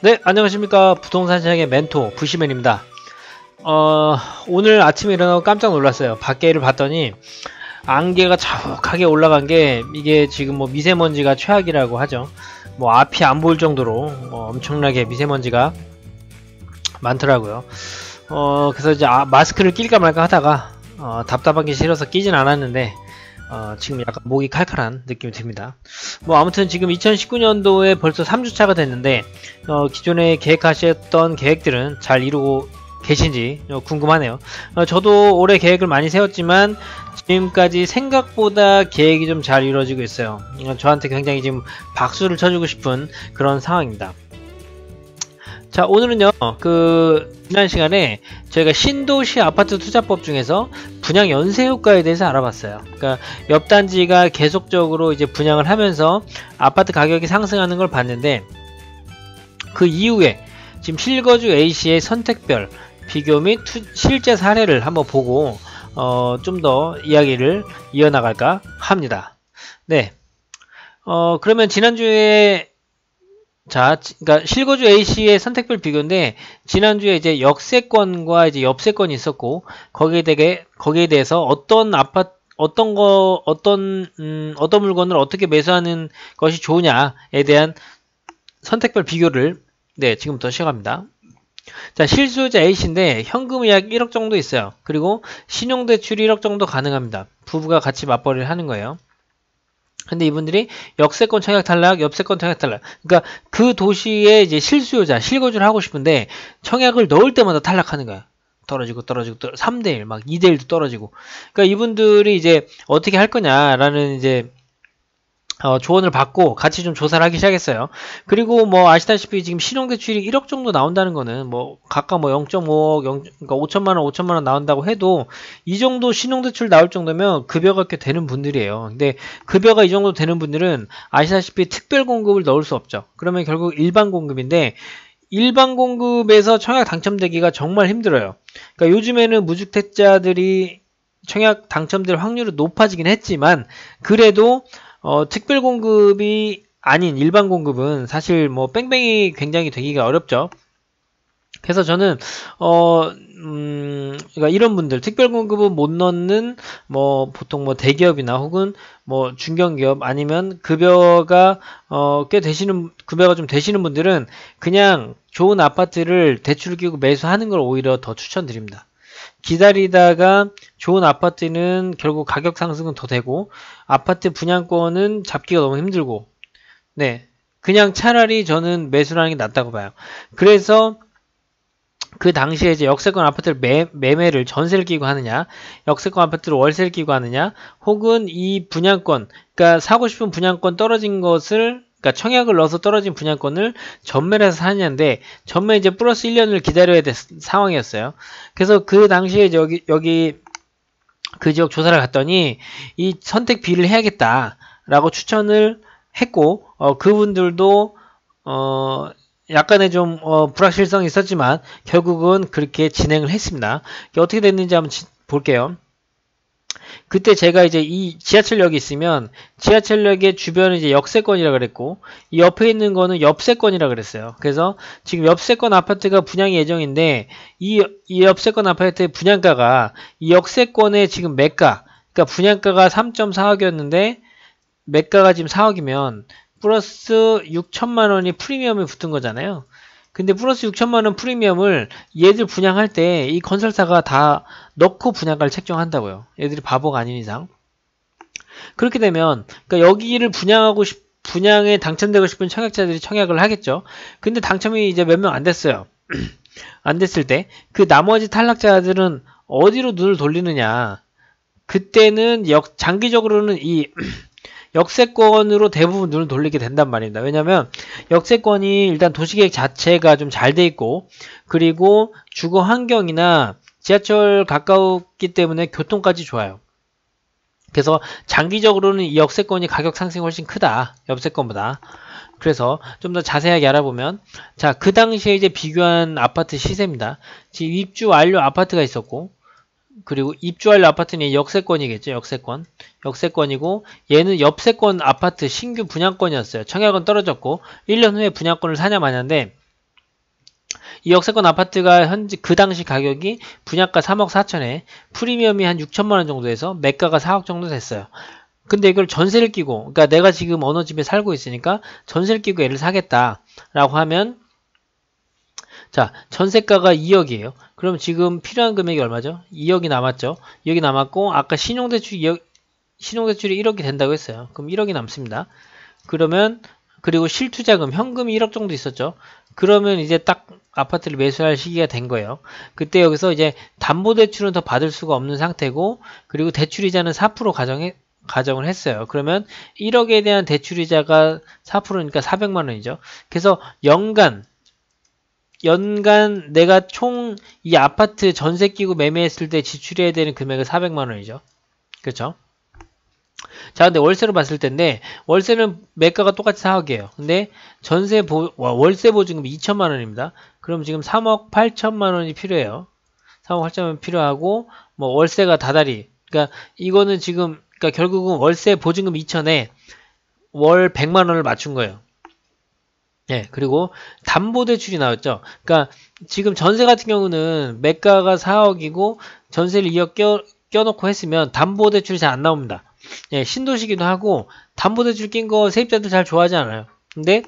네, 안녕하십니까. 부동산 시장의 멘토 부시맨입니다. 오늘 아침에 일어나고 깜짝 놀랐어요. 밖에를 봤더니 안개가 자욱하게 올라간 게 이게 지금 뭐 미세먼지가 최악이라고 하죠. 뭐 앞이 안 보일 정도로 엄청나게 미세먼지가 많더라고요. 그래서 이제 마스크를 낄까 말까 하다가 답답한 게 싫어서 끼진 않았는데 지금 약간 목이 칼칼한 느낌이 듭니다. 뭐 아무튼 지금 2019년도에 벌써 3주차가 됐는데 기존에 계획하셨던 계획들은 잘 이루고 계신지 궁금하네요. 저도 올해 계획을 많이 세웠지만 지금까지 생각보다 계획이 좀 잘 이루어지고 있어요. 저한테 굉장히 지금 박수를 쳐주고 싶은 그런 상황입니다. 자, 오늘은요, 지난 시간에 저희가 신도시 아파트 투자법 중에서 분양 연쇄 효과에 대해서 알아봤어요. 그러니까 옆 단지가 계속적으로 이제 분양을 하면서 아파트 가격이 상승하는 걸 봤는데, 그 이후에 지금 실거주 A씨의 선택별 비교 및 실제 사례를 한번 보고 좀 더 이야기를 이어나갈까 합니다. 네. 그러면 지난주에 그러니까 실거주 A씨의 선택별 비교인데, 지난주에 이제 역세권과 이제 엽세권이 있었고, 거기에 대해서 어떤 물건을 어떻게 매수하는 것이 좋으냐에 대한 선택별 비교를, 네, 지금부터 시작합니다. 자, 실수요자 A씨인데, 현금이 약 1억 정도 있어요. 그리고 신용대출이 1억 정도 가능합니다. 부부가 같이 맞벌이를 하는 거예요. 근데 이분들이 역세권 청약 탈락, 엽세권 청약 탈락. 그러니까 그 도시에 이제 실수요자, 실거주를 하고 싶은데 청약을 넣을 때마다 탈락하는 거야. 떨어지고 3대1, 막 2대1도 떨어지고. 그러니까 이분들이 이제 어떻게 할 거냐라는 이제 조언을 받고 같이 좀 조사를 하기 시작했어요. 그리고 뭐 아시다시피 지금 신용대출이 1억 정도 나온다는 거는 뭐 각각 뭐 0.5억, 그러니까 5천만 원 나온다고 해도 이 정도 신용대출 나올 정도면 급여가 꽤 되는 분들이에요. 근데 급여가 이 정도 되는 분들은 아시다시피 특별 공급을 넣을 수 없죠. 그러면 결국 일반 공급인데, 일반 공급에서 청약 당첨되기가 정말 힘들어요. 그러니까 요즘에는 무주택자들이 청약 당첨될 확률은 높아지긴 했지만, 그래도 특별 공급이 아닌 일반 공급은 사실 뭐 뺑뺑이 굉장히 되기가 어렵죠. 그래서 저는 그러니까 이런 분들 특별 공급은 못 넣는 뭐 보통 뭐 대기업이나 혹은 뭐 중견기업 아니면 급여가 좀 되시는 분들은 그냥 좋은 아파트를 대출을 끼고 매수하는 걸 오히려 더 추천드립니다. 기다리다가 좋은 아파트는 결국 가격 상승은 더 되고, 아파트 분양권은 잡기가 너무 힘들고, 네, 그냥 차라리 저는 매수라는 게 낫다고 봐요. 그래서 그 당시에 이제 역세권 아파트를 매매를 전세를 끼고 하느냐, 역세권 아파트를 월세를 끼고 하느냐, 혹은 이 분양권, 그러니까 사고 싶은 분양권 떨어진 것을, 그러니까 청약을 넣어서 떨어진 분양권을 전매를 해서 사느냐인데, 전매 이제 플러스 1년을 기다려야 될 상황이었어요. 그래서 그 당시에 이제 여기 그 지역 조사를 갔더니 이 선택 B를 해야겠다라고 추천을 했고, 그분들도 약간의 좀 불확실성이 있었지만 결국은 그렇게 진행을 했습니다. 어떻게 됐는지 한번 볼게요. 그때 제가 이제 이 지하철역이 있으면 지하철역의 주변은 이제 역세권이라 그랬고, 이 옆에 있는 거는 엽세권이라 그랬어요. 그래서 지금 엽세권 아파트가 분양 예정인데, 이 엽세권 아파트의 분양가가 이 역세권의 지금 매가, 그러니까 분양가가 3.4억이었는데 매가가 지금 4억이면 플러스 6천만 원이 프리미엄이 붙은 거잖아요. 근데 플러스 6천만 원 프리미엄을 얘들 분양할 때 이 건설사가 다 넣고 분양가를 책정한다고요. 얘들이 바보가 아닌 이상. 그렇게 되면 그러니까 여기를 분양에 당첨되고 싶은 청약자들이 청약을 하겠죠. 근데 당첨이 이제 몇 명 안 됐어요. 안 됐을 때 그 나머지 탈락자들은 어디로 눈을 돌리느냐. 그때는 장기적으로는 이 역세권으로 대부분 눈을 돌리게 된단 말입니다. 왜냐면 역세권이 일단 도시계획 자체가 좀 잘 돼 있고, 그리고 주거 환경이나 지하철 가까웠기 때문에 교통까지 좋아요. 그래서 장기적으로는 이 역세권이 가격 상승이 훨씬 크다, 엽세권보다. 그래서 좀 더 자세하게 알아보면, 자, 그 당시에 이제 비교한 아파트 시세입니다. 지금 입주 완료 아파트가 있었고, 그리고 입주할 아파트는 역세권이겠죠. 역세권이고, 얘는 엽세권 아파트 신규 분양권이었어요. 청약은 떨어졌고 1년 후에 분양권을 사냐 마냐인데, 이 역세권 아파트가 현재 그 당시 가격이 분양가 3억 4천에 프리미엄이 한 6천만 원 정도 해서 매가가 4억 정도 됐어요. 근데 이걸 전세를 끼고, 그러니까 내가 지금 어느 집에 살고 있으니까 전세를 끼고 얘를 사겠다라고 하면, 자, 전세가가 2억이에요. 그럼 지금 필요한 금액이 얼마죠? 2억이 남았죠. 2억이 남았고, 아까 신용대출이 1억이 된다고 했어요. 그럼 1억이 남습니다. 그러면, 그리고 실투자금, 현금이 1억 정도 있었죠. 그러면 이제 딱 아파트를 매수할 시기가 된 거예요. 그때 여기서 이제 담보대출은 더 받을 수가 없는 상태고, 그리고 대출이자는 4% 가정을 했어요. 그러면 1억에 대한 대출이자가 4%니까 400만 원이죠. 그래서 연간 내가 총 이 아파트 전세 끼고 매매했을 때 지출해야 되는 금액은 400만 원이죠. 그렇죠? 자, 근데 월세로 봤을 텐데 월세는 매가가 똑같이 4억이에요. 근데 월세 보증금이 2천만 원입니다. 그럼 지금 3억 8천만 원이 필요해요. 3억 8천만 원 필요하고 뭐 월세가 다달이. 그러니까 이거는 지금 그러니까 결국은 월세 보증금 2천에 월 100만 원을 맞춘 거예요. 예, 그리고 담보대출이 나왔죠. 그러니까 지금 전세 같은 경우는 매가가 4억이고 전세를 2억 껴놓고 했으면 담보대출이 잘 안 나옵니다. 예, 신도시기도 하고 담보대출 낀 거 세입자들 잘 좋아하지 않아요. 근데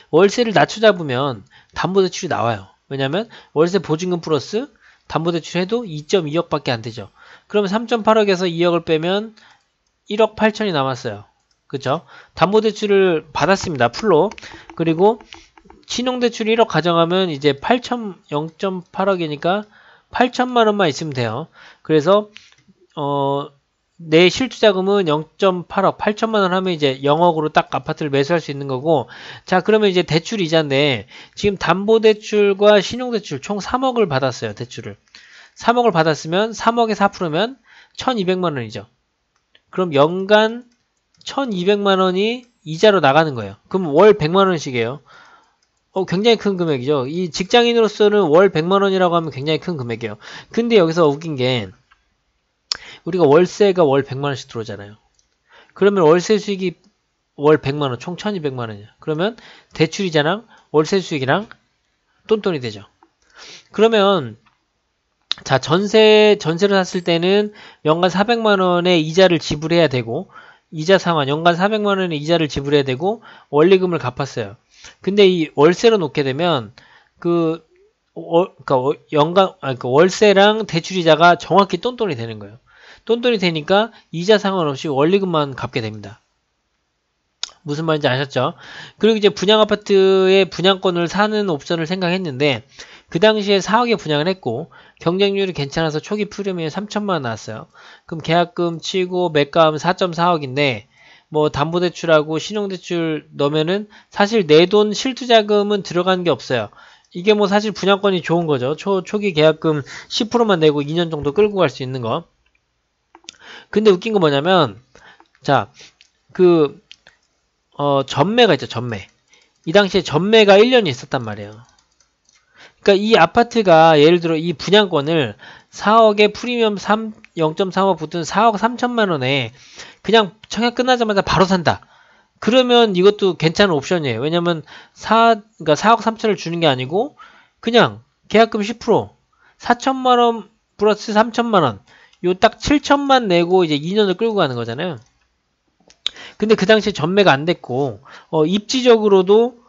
월세를 낮춰 잡으면 담보대출이 나와요. 왜냐면 월세 보증금 플러스 담보대출 해도 2.2억밖에 안 되죠. 그러면 3.8억에서 2억을 빼면 1억 8천이 남았어요. 그쵸? 담보대출을 받았습니다. 풀로. 그리고 신용대출 1억 가정하면 이제 0.8억이니까 8천만 원만 있으면 돼요. 그래서 내 실투자금은 0.8억, 8천만 원 하면 이제 0억으로 딱 아파트를 매수할 수 있는 거고, 자, 그러면 이제 대출 이자인데, 지금 담보대출과 신용대출 총 3억을 받았어요, 대출을. 3억을 받았으면 3억에 4%면 1200만 원이죠. 그럼 연간 1200만 원이 이자로 나가는 거예요. 그럼 월 100만 원씩이에요. 굉장히 큰 금액이죠. 이 직장인으로서는 월 100만 원이라고 하면 굉장히 큰 금액이에요. 근데 여기서 웃긴 게, 우리가 월세가 월 100만 원씩 들어오잖아요. 그러면 월세 수익이 월 100만 원, 총 1200만 원이야. 그러면 대출이자랑 월세 수익이랑 똔똔이 되죠. 그러면 자, 전세를 샀을 때는 연간 400만 원의 이자를 지불해야 되고, 이자 상환 연간 400만 원의 이자를 지불해야 되고 원리금을 갚았어요. 근데 이 월세로 놓게 되면 그러니까 월세랑 대출이자가 정확히 똔똔이 되는 거예요. 똔똔이 되니까 이자 상관없이 원리금만 갚게 됩니다. 무슨 말인지 아셨죠? 그리고 이제 분양아파트의 분양권을 사는 옵션을 생각했는데 그 당시에 4억에 분양을 했고 경쟁률이 괜찮아서 초기 프리미엄이 3천만 원 나왔어요. 그럼 계약금 치고 매가하면 4.4억인데 뭐 담보대출하고 신용대출 넣으면은 사실 내 돈 실투자금은 들어간 게 없어요. 이게 뭐 사실 분양권이 좋은 거죠. 초기 계약금 10%만 내고 2년 정도 끌고 갈 수 있는 거. 근데 웃긴 거 뭐냐면 자, 전매가 있죠, 전매. 이 당시에 전매가 1년이 있었단 말이에요. 그러니까 이 아파트가 예를 들어 이 분양권을 4억에 프리미엄 0.35 붙은 4억 3천만 원에 그냥 청약 끝나자마자 바로 산다. 그러면 이것도 괜찮은 옵션이에요. 왜냐면 그러니까 4억 3천을 주는 게 아니고 그냥 계약금 10% 4천만 원 플러스 3천만 원 요 딱 7천만 내고 이제 2년을 끌고 가는 거잖아요. 근데 그 당시에 전매가 안 됐고 입지적으로도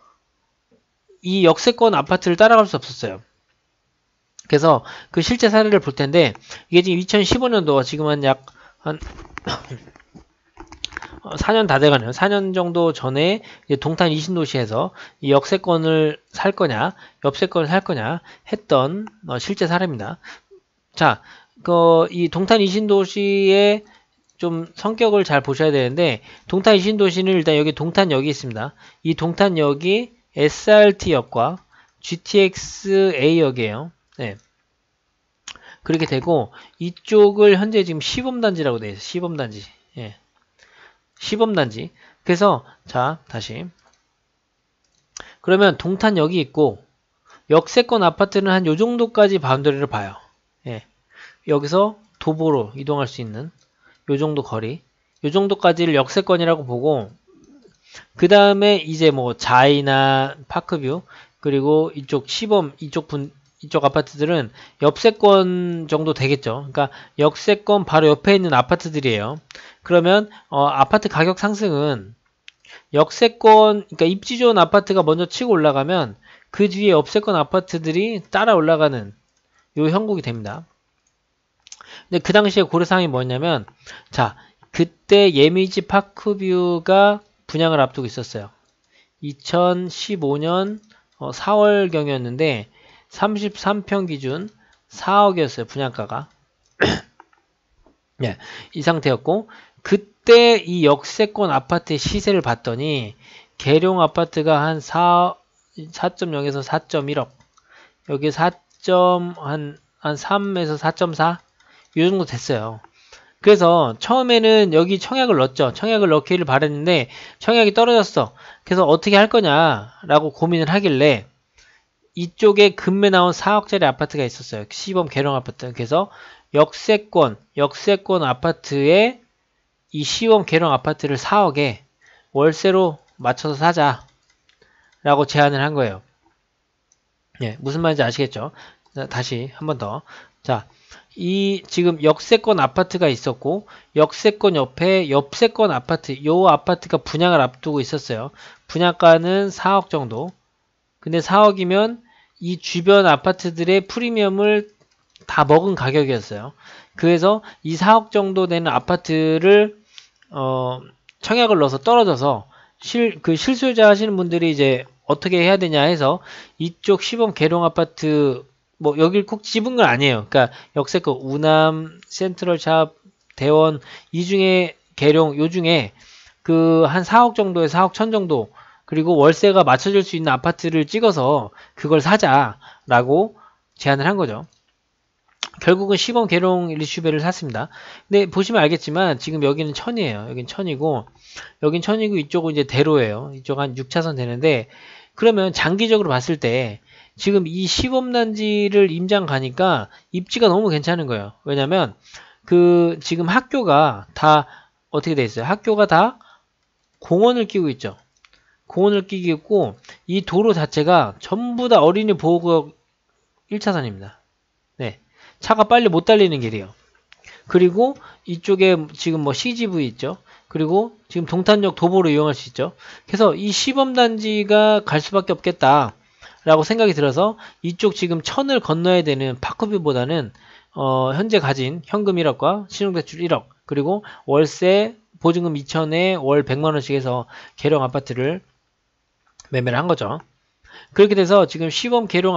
이 역세권 아파트를 따라갈 수 없었어요. 그래서 그 실제 사례를 볼 텐데 이게 지금 2015년도 지금 한 4년 다 돼가네요. 4년 정도 전에 동탄 이신도시에서 이 역세권을 살 거냐, 옆세권을 살 거냐 했던 실제 사례입니다. 자, 이 동탄 이신도시의 좀 성격을 잘 보셔야 되는데 동탄 이신도시는 일단 여기 동탄역이 있습니다. 이 동탄역이 SRT역과 GTX-A역이에요. 네. 그렇게 되고 이쪽을 현재 지금 시범단지라고 되어 있어요. 시범단지. 예. 시범단지. 그래서 자, 다시. 그러면 동탄역이 있고 역세권 아파트는 한 요 정도까지 바운더리를 봐요. 예. 여기서 도보로 이동할 수 있는 요 정도 거리. 요 정도까지를 역세권이라고 보고 그 다음에 이제 뭐 자이나 파크뷰 그리고 이쪽 시범 이쪽 아파트들은 옆세권 정도 되겠죠. 그러니까 역세권 바로 옆에 있는 아파트들이에요. 그러면 아파트 가격 상승은 역세권, 그러니까 입지 좋은 아파트가 먼저 치고 올라가면 그 뒤에 옆세권 아파트들이 따라 올라가는 요 형국이 됩니다. 근데 그 당시에 고려사항이 뭐냐면, 자, 그때 예미지 파크뷰가 분양을 앞두고 있었어요. 2015년 4월경이었는데 33평 기준 4억이었어요. 분양가가. 네, 이 상태였고, 그때 이 역세권 아파트의 시세를 봤더니 계룡 아파트가 한 4.0에서 4.1억, 여기 3에서 4.4 이 정도 됐어요. 그래서 처음에는 여기 청약을 넣었죠. 청약을 넣기를 바랬는데 청약이 떨어졌어. 그래서 어떻게 할 거냐라고 고민을 하길래 이쪽에 금매 나온 4억짜리 아파트가 있었어요. 시범 계룡 아파트. 그래서 역세권 아파트에 이 시범 계룡 아파트를 4억에 월세로 맞춰서 사자라고 제안을 한 거예요. 예, 무슨 말인지 아시겠죠? 다시 한 번 더. 자, 이 지금 역세권 아파트가 있었고 역세권 옆에 옆세권 아파트, 요 아파트가 분양을 앞두고 있었어요. 분양가는 4억 정도. 근데 4억이면 이 주변 아파트들의 프리미엄을 다 먹은 가격이었어요. 그래서 이 4억 정도 되는 아파트를 청약을 넣어서 떨어져서 실수요자 하시는 분들이 이제 어떻게 해야 되냐 해서 이쪽 시범 계룡 아파트 뭐 여길 꼭 집은 건 아니에요. 그러니까 역세권 우남, 센트럴샵, 대원 이 중에 계룡 요 중에 그 한 4억 정도에 4억 천 정도 그리고 월세가 맞춰질 수 있는 아파트를 찍어서 그걸 사자라고 제안을 한 거죠. 결국은 시범 계룡 리슈베를 샀습니다. 근데 보시면 알겠지만 지금 여기는 천이에요. 여긴 천이고 여긴 천이고 이쪽은 이제 대로예요. 이쪽 한 6차선 되는데 그러면 장기적으로 봤을 때 지금 이 시범단지를 임장 가니까 입지가 너무 괜찮은 거예요. 왜냐면 그 지금 학교가 다 어떻게 돼 있어요? 학교가 다 공원을 끼고 있죠. 공원을 끼고 있고 이 도로 자체가 전부 다 어린이 보호구역 1차선입니다. 네. 차가 빨리 못 달리는 길이에요. 그리고 이쪽에 지금 뭐 CGV 있죠. 그리고 지금 동탄역 도보로 이용할 수 있죠. 그래서 이 시범단지가 갈 수밖에 없겠다 라고 생각이 들어서 이쪽 지금 천을 건너야 되는 파크뷰보다는 현재 가진 현금 1억과 신용대출 1억 그리고 월세 보증금 2천에 월 100만원씩 해서 계룡 아파트를 매매를 한 거죠. 그렇게 돼서 지금 시범 계룡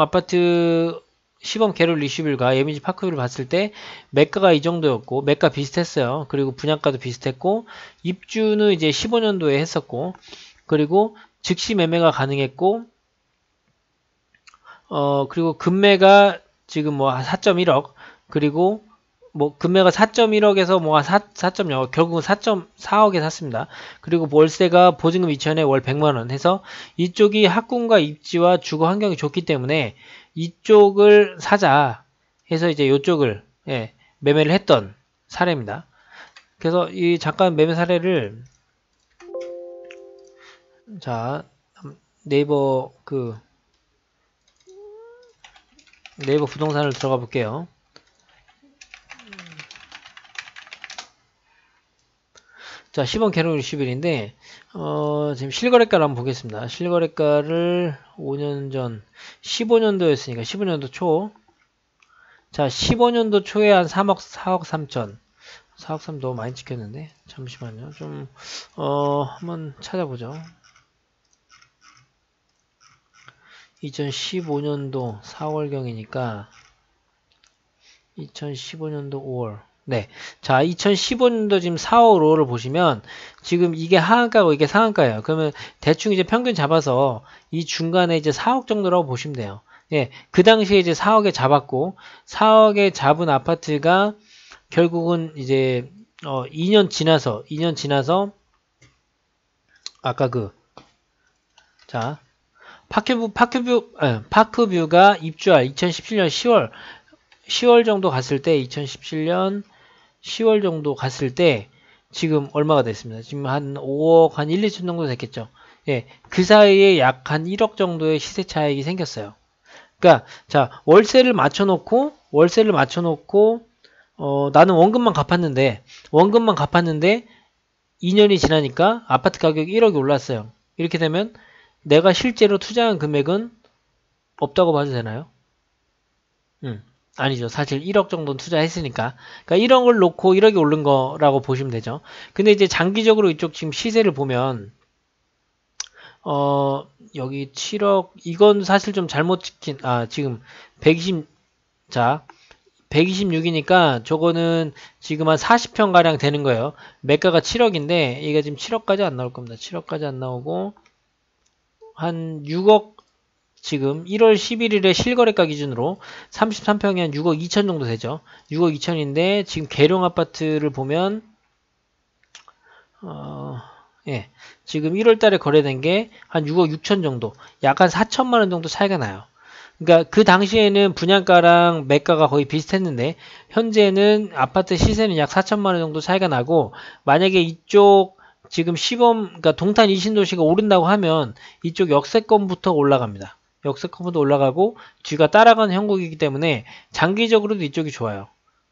리슈빌과 예미지 파크뷰를 봤을 때 매가가 이 정도였고 매가 비슷했어요. 그리고 분양가도 비슷했고 입주는 이제 15년도에 했었고 그리고 즉시 매매가 가능했고 그리고 금매가 지금 뭐 4.1억 그리고 뭐 금매가 4.1억에서 뭐 4.0억 결국은 4.4억에 샀습니다. 그리고 월세가 보증금 2천에 월 100만원 해서 이쪽이 학군과 입지와 주거 환경이 좋기 때문에 이쪽을 사자 해서 이제 이쪽을 매매를 했던 사례입니다. 그래서 이 잠깐 매매 사례를 자 네이버 네이버 부동산을 들어가 볼게요. 자, 10원 계룡 리슈빌인데 지금 실거래가를 한번 보겠습니다. 실거래가를 5년 전 15년도였으니까 15년도 초. 자, 15년도 초에 한 4억 3천. 4억 3 너무 많이 찍혔는데. 잠시만요. 좀 한번 찾아보죠. 2015년도 4월경이니까 2015년도 5월. 네. 자, 2015년도 지금 4월 5월을 보시면 지금 이게 하한가고 이게 상한가예요. 그러면 대충 이제 평균 잡아서 이 중간에 이제 4억 정도라고 보시면 돼요. 예. 그 당시에 이제 4억에 잡았고 4억에 잡은 아파트가 결국은 이제 2년 지나서 아까 자, 파크뷰가 입주할 2017년 10월 정도 갔을 때 2017년 10월 정도 갔을 때 지금 얼마가 됐습니다. 지금 한 5억 한 1, 2천 정도 됐겠죠. 예, 그 사이에 약 한 1억 정도의 시세 차익이 생겼어요. 그러니까 자, 월세를 맞춰놓고 나는 원금만 갚았는데 2년이 지나니까 아파트 가격이 1억이 올랐어요. 이렇게 되면 내가 실제로 투자한 금액은 없다고 봐도 되나요? 아니죠. 사실 1억 정도는 투자했으니까. 그러니까 1억을 놓고 1억이 오른 거라고 보시면 되죠. 근데 이제 장기적으로 이쪽 지금 시세를 보면 여기 7억 이건 사실 좀 잘못 찍힌 지금 126이니까 저거는 지금 한 40평 가량 되는 거예요. 매가가 7억인데 이게 지금 7억까지 안 나올 겁니다. 7억까지 안 나오고 한 6억 지금 1월 11일에 실거래가 기준으로 33평이 한 6억 2천 정도 되죠. 6억 2천인데 지금 계룡 아파트를 보면 예, 지금 1월 달에 거래된 게 한 6억 6천 정도, 약 한 4천만 원 정도 차이가 나요. 그러니까 그 당시에는 분양가랑 매가가 거의 비슷했는데 현재는 아파트 시세는 약 4천만 원 정도 차이가 나고, 만약에 이쪽 지금 시범 그러니까 동탄 이신도시가 오른다고 하면 이쪽 역세권부터 올라갑니다. 역세권부터 올라가고 뒤가 따라가는 형국이기 때문에 장기적으로도 이쪽이 좋아요.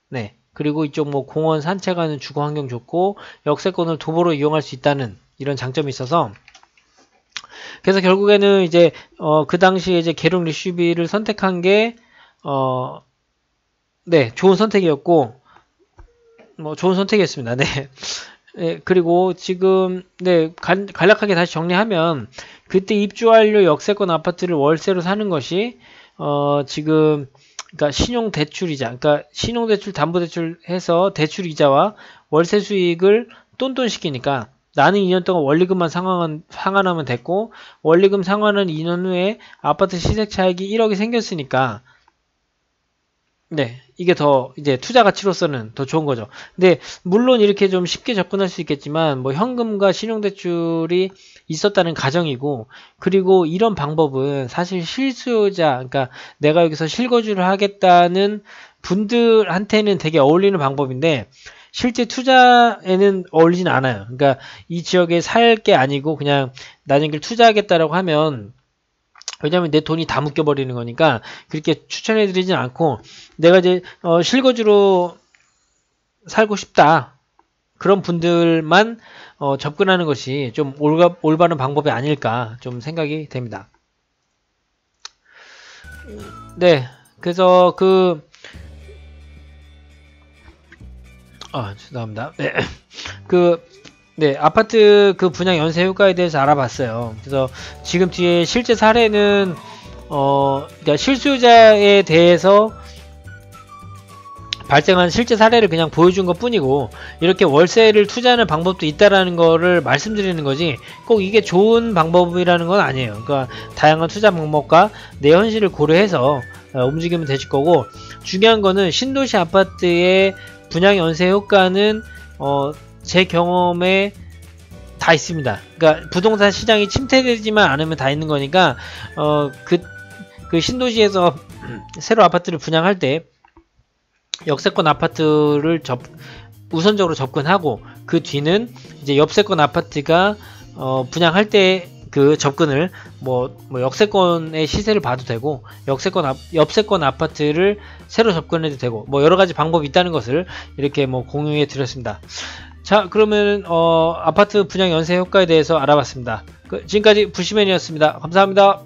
네. 그리고 이쪽 뭐 공원 산책하는 주거 환경 좋고 역세권을 도보로 이용할 수 있다는 이런 장점이 있어서, 그래서 결국에는 이제 그 당시에 이제 계룡 리슈비를 선택한 게 네, 좋은 선택이었고 좋은 선택이었습니다. 네. 네, 그리고 지금 네, 간략하게 다시 정리하면 그때 입주 완료 역세권 아파트를 월세로 사는 것이 지금 그러니까 신용대출이자, 그러니까 신용대출, 담보대출 해서 대출이자와 월세 수익을 똔똔시키니까 나는 2년 동안 원리금만 상환하면 됐고, 원리금 상환은 2년 후에 아파트 시세 차익이 1억이 생겼으니까 네, 이게 더 이제 투자 가치로서는 더 좋은 거죠. 근데 물론 이렇게 좀 쉽게 접근할 수 있겠지만 뭐 현금과 신용대출이 있었다는 가정이고, 그리고 이런 방법은 사실 실수요자, 그러니까 내가 여기서 실거주를 하겠다는 분들한테는 되게 어울리는 방법인데 실제 투자에는 어울리진 않아요. 그러니까 이 지역에 살 게 아니고 그냥 나중에 투자하겠다라고 하면, 왜냐면 내 돈이 다 묶여버리는 거니까 그렇게 추천해드리진 않고, 내가 이제 실거주로 살고 싶다 그런 분들만 접근하는 것이 좀 올바른 방법이 아닐까 좀 생각이 됩니다. 네, 그래서 죄송합니다. 네, 네, 아파트 그 분양 연쇄 효과에 대해서 알아봤어요. 그래서 지금 뒤에 실제 사례는 그러니까 실수요자에 대해서 발생한 실제 사례를 그냥 보여준 것 뿐이고, 이렇게 월세를 투자하는 방법도 있다라는 거를 말씀드리는 거지 꼭 이게 좋은 방법이라는 건 아니에요. 그러니까 다양한 투자 방법과 내 현실을 고려해서 움직이면 되실 거고, 중요한 거는 신도시 아파트의 분양 연쇄 효과는 제 경험에 다 있습니다. 그러니까 부동산 시장이 침체되지만 않으면 다 있는 거니까 그 신도시에서 새로 아파트를 분양할 때 역세권 아파트를 우선적으로 접근하고, 그 뒤는 이제 옆세권 아파트가 분양할 때 그 접근을 역세권의 시세를 봐도 되고, 옆세권 아파트를 새로 접근해도 되고, 여러 가지 방법이 있다는 것을 이렇게 공유해 드렸습니다. 자, 그러면 아파트 분양 연쇄 효과에 대해서 알아봤습니다. 지금까지 부시맨이었습니다. 감사합니다.